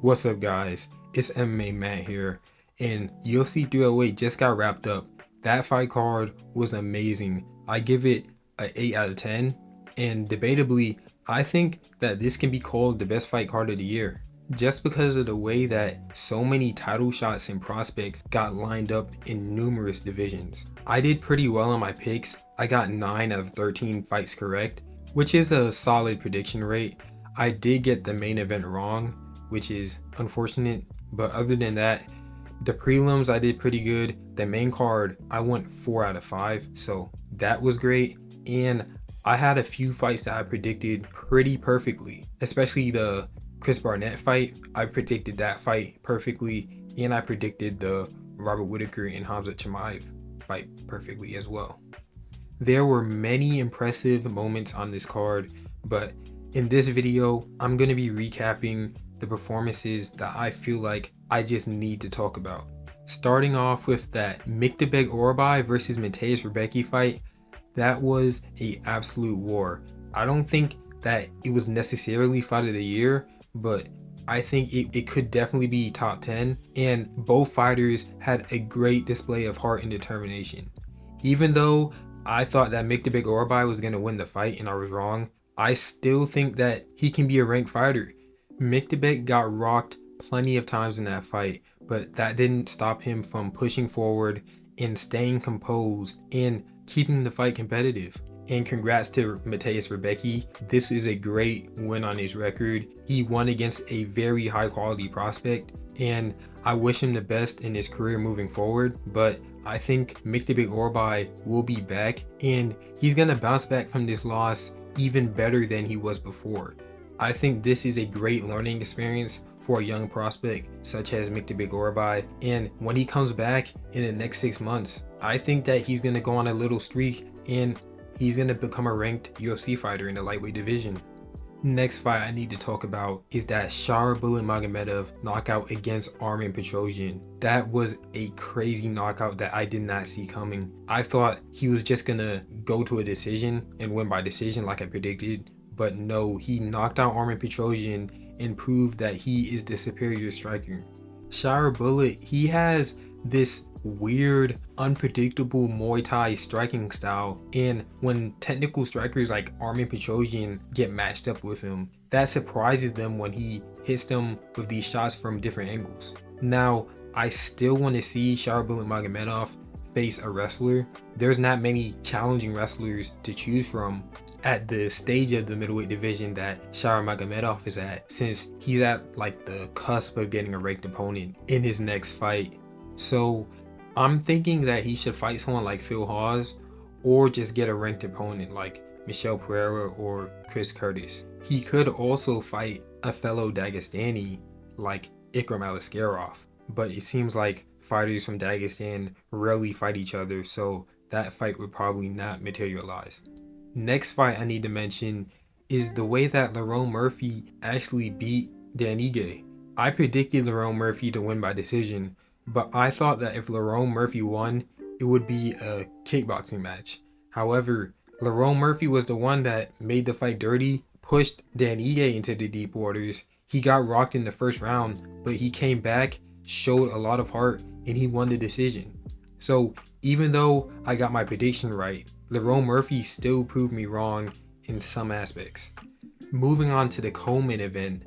What's up, guys? It's MMA Matt here, and UFC 308 just got wrapped up. That fight card was amazing. I give it an 8 out of 10, and debatably, I think that this can be called the best fight card of the year. Just because of the way that so many title shots and prospects got lined up in numerous divisions. I did pretty well on my picks. I got 9 out of 13 fights correct, which is a solid prediction rate. I did get the main event wrong, which is unfortunate, but other than that, the prelims I did pretty good. The main card I went 4 out of 5, so that was great. And I had a few fights that I predicted pretty perfectly, especially the Chris Barnett fight. I predicted that fight perfectly, and I predicted the Robert Whitaker and Hamza Chimaev fight perfectly as well. There were many impressive moments on this card, but in this video, I'm going to be recapping the performances that I feel like I just need to talk about. Starting off with that Big Orai versus Mateusz Rebecki fight, that was an absolute war. I don't think that it was necessarily fight of the year, but I think it could definitely be top 10, and both fighters had a great display of heart and determination. Even though I thought that Big Orai was going to win the fight and I was wrong, I still think that he can be a ranked fighter. Miktabek got rocked plenty of times in that fight, but that didn't stop him from pushing forward and staying composed and keeping the fight competitive. And congrats to Mateusz Rebecki. This is a great win on his record. He won against a very high quality prospect, and I wish him the best in his career moving forward. But I think Big Orai will be back, and he's gonna bounce back from this loss even better than he was before. I think this is a great learning experience for a young prospect such as Big Orai, and when he comes back in the next 6 months, I think that he's going to go on a little streak and he's going to become a ranked UFC fighter in the lightweight division. Next fight I need to talk about is that Sharabulin Magomedov knockout against Armen Petrosyan. That was a crazy knockout that I did not see coming. I thought he was just gonna go to a decision and win by decision like I predicted, but no, he knocked out Armen Petrosyan and proved that he is the superior striker. Sharabulin, he has this weird, unpredictable Muay Thai striking style, and when technical strikers like Armen Petrosyan get matched up with him, that surprises them when he hits them with these shots from different angles. Now, I still want to see Sharabulin Magomedov face a wrestler. There's not many challenging wrestlers to choose from at the stage of the middleweight division that Shara Magomedov is at, since he's at like the cusp of getting a ranked opponent in his next fight. So I'm thinking that he should fight someone like Phil Hawes, or just get a ranked opponent like Michel Pereira or Chris Curtis. He could also fight a fellow Dagestani like Ikram Aliskerov, but it seems like fighters from Dagestan rarely fight each other, so that fight would probably not materialize. Next fight I need to mention is the way that Lerone Murphy actually beat Dan Ige. I predicted Lerone Murphy to win by decision, but I thought that if Lerone Murphy won, it would be a kickboxing match. However, Lerone Murphy was the one that made the fight dirty, pushed Dan Ige into the deep waters. He got rocked in the first round, but he came back, showed a lot of heart, and he won the decision. So even though I got my prediction right, Lerone Murphy still proved me wrong in some aspects. Moving on to the Coman event,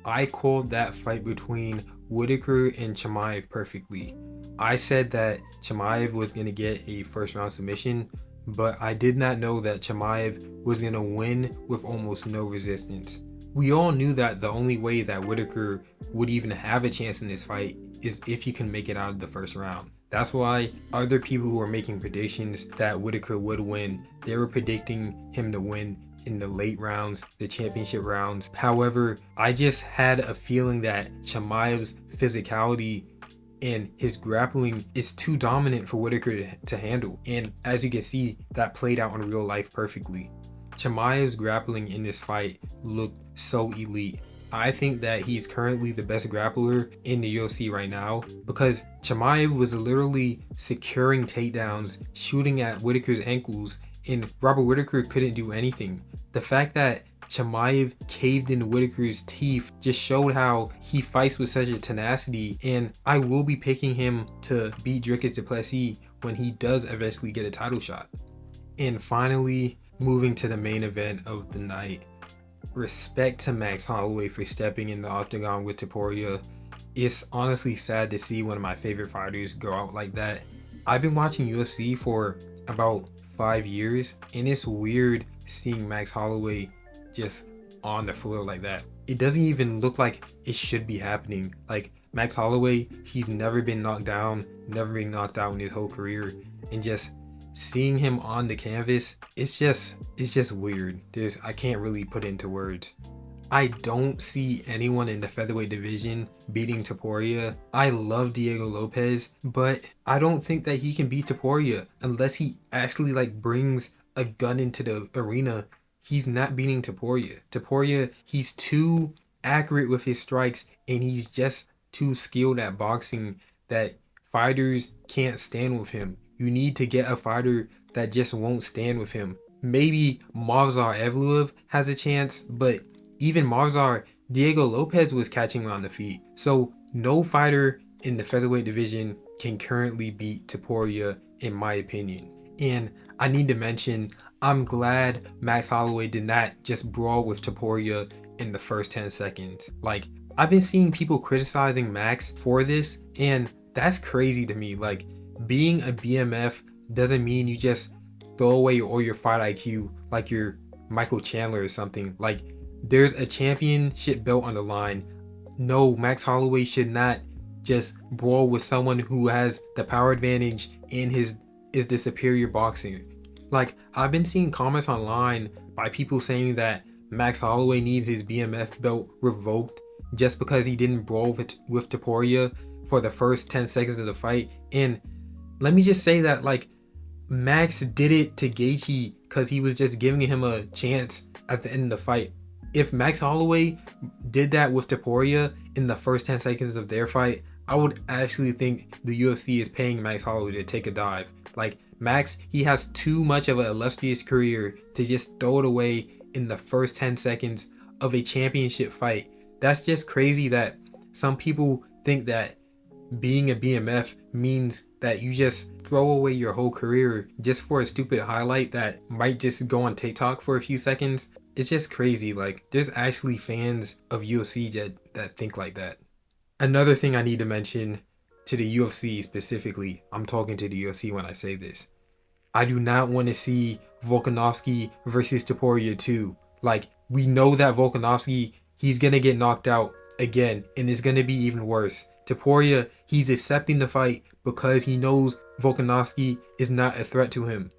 I called that fight between Whitaker and Chimaev perfectly. I said that Chimaev was going to get a first round submission, but I did not know that Chimaev was going to win with almost no resistance. We all knew that the only way that Whitaker would even have a chance in this fight is if he can make it out of the first round. That's why other people who were making predictions that Whitaker would win, they were predicting him to win in the late rounds, the championship rounds. However, I just had a feeling that Chimaev's physicality and his grappling is too dominant for Whitaker to handle. And as you can see, that played out in real life perfectly. Chimaev's grappling in this fight looked so elite. I think that he's currently the best grappler in the UFC right now, because Chimaev was literally securing takedowns, shooting at Whitaker's ankles, and Robert Whitaker couldn't do anything. The fact that Chimaev caved in Whitaker's teeth just showed how he fights with such a tenacity, and I will be picking him to beat Dricus du Plessis when he does eventually get a title shot. And finally, moving to the main event of the night. Respect to Max Holloway for stepping in the octagon with Topuria. It's honestly sad to see one of my favorite fighters go out like that. I've been watching UFC for about 5 years, and it's weird seeing Max Holloway just on the floor like that. It doesn't even look like it should be happening. Like, Max Holloway, he's never been knocked down, never been knocked out in his whole career, and just seeing him on the canvas, it's just weird. I can't really put into words. I don't see anyone in the featherweight division beating Topuria. I love Diego Lopez, but I don't think that he can beat Topuria unless he actually like brings a gun into the arena. He's not beating Topuria. Topuria, he's too accurate with his strikes, and he's just too skilled at boxing that fighters can't stand with him. You need to get a fighter that just won't stand with him. Maybe Movsar Evloev has a chance, but even Movsar, Diego Lopez was catching him on the feet. So no fighter in the featherweight division can currently beat Topuria, in my opinion. And I need to mention, I'm glad Max Holloway did not just brawl with Topuria in the first 10 seconds. Like, I've been seeing people criticizing Max for this, and that's crazy to me. Like, being a BMF doesn't mean you just throw away all your fight IQ like you're Michael Chandler or something. Like, there's a championship belt on the line. No, Max Holloway should not just brawl with someone who has the power advantage and is the superior boxer. Like, I've been seeing comments online by people saying that Max Holloway needs his BMF belt revoked just because he didn't brawl with Topuria for the first 10 seconds of the fight. And let me just say that, like, Max did it to Gaethje because he was just giving him a chance at the end of the fight. If Max Holloway did that with Topuria in the first 10 seconds of their fight, I would actually think the UFC is paying Max Holloway to take a dive. Like, Max, he has too much of an illustrious career to just throw it away in the first 10 seconds of a championship fight. That's just crazy that some people think that being a BMF means that you just throw away your whole career just for a stupid highlight that might just go on TikTok for a few seconds. It's just crazy. Like, there's actually fans of UFC that think like that. Another thing I need to mention to the UFC specifically, I'm talking to the UFC when I say this, I do not want to see Volkanovski versus Topuria 2. Like, we know that Volkanovski, he's going to get knocked out again, and it's going to be even worse. Topuria, he's accepting the fight because he knows Volkanovski is not a threat to him.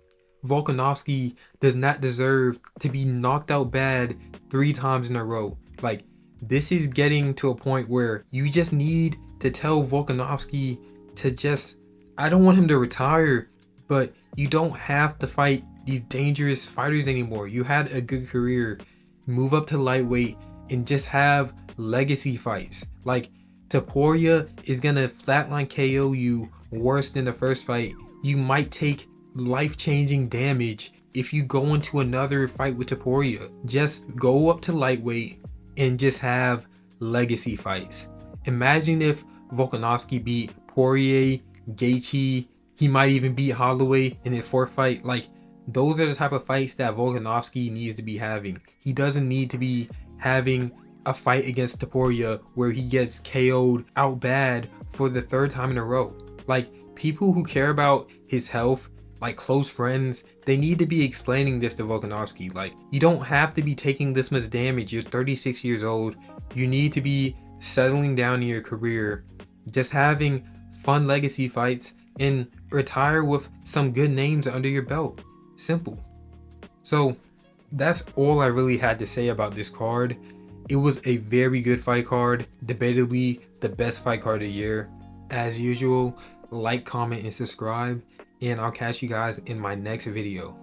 Volkanovski does not deserve to be knocked out bad 3 times in a row. Like, this is getting to a point where you just need to tell Volkanovski to just, I don't want him to retire, but you don't have to fight these dangerous fighters anymore. You had a good career. Move up to lightweight and just have legacy fights. Like, Topuria is gonna flatline KO you worse than the first fight. You might take life-changing damage if you go into another fight with Topuria. Just go up to lightweight and just have legacy fights. Imagine if Volkanovski beat Poirier, Gaethje, he might even beat Holloway in his 4th fight. Like, those are the type of fights that Volkanovski needs to be having. He doesn't need to be having a fight against Topuria where he gets KO'd out bad for the 3rd time in a row. Like, people who care about his health, like close friends, they need to be explaining this to Volkanovski. Like, you don't have to be taking this much damage. You're 36 years old. You need to be settling down in your career, just having fun legacy fights, and retire with some good names under your belt. Simple. So that's all I really had to say about this card. It was a very good fight card, debatably the best fight card of the year. As usual, like, comment, and subscribe, and I'll catch you guys in my next video.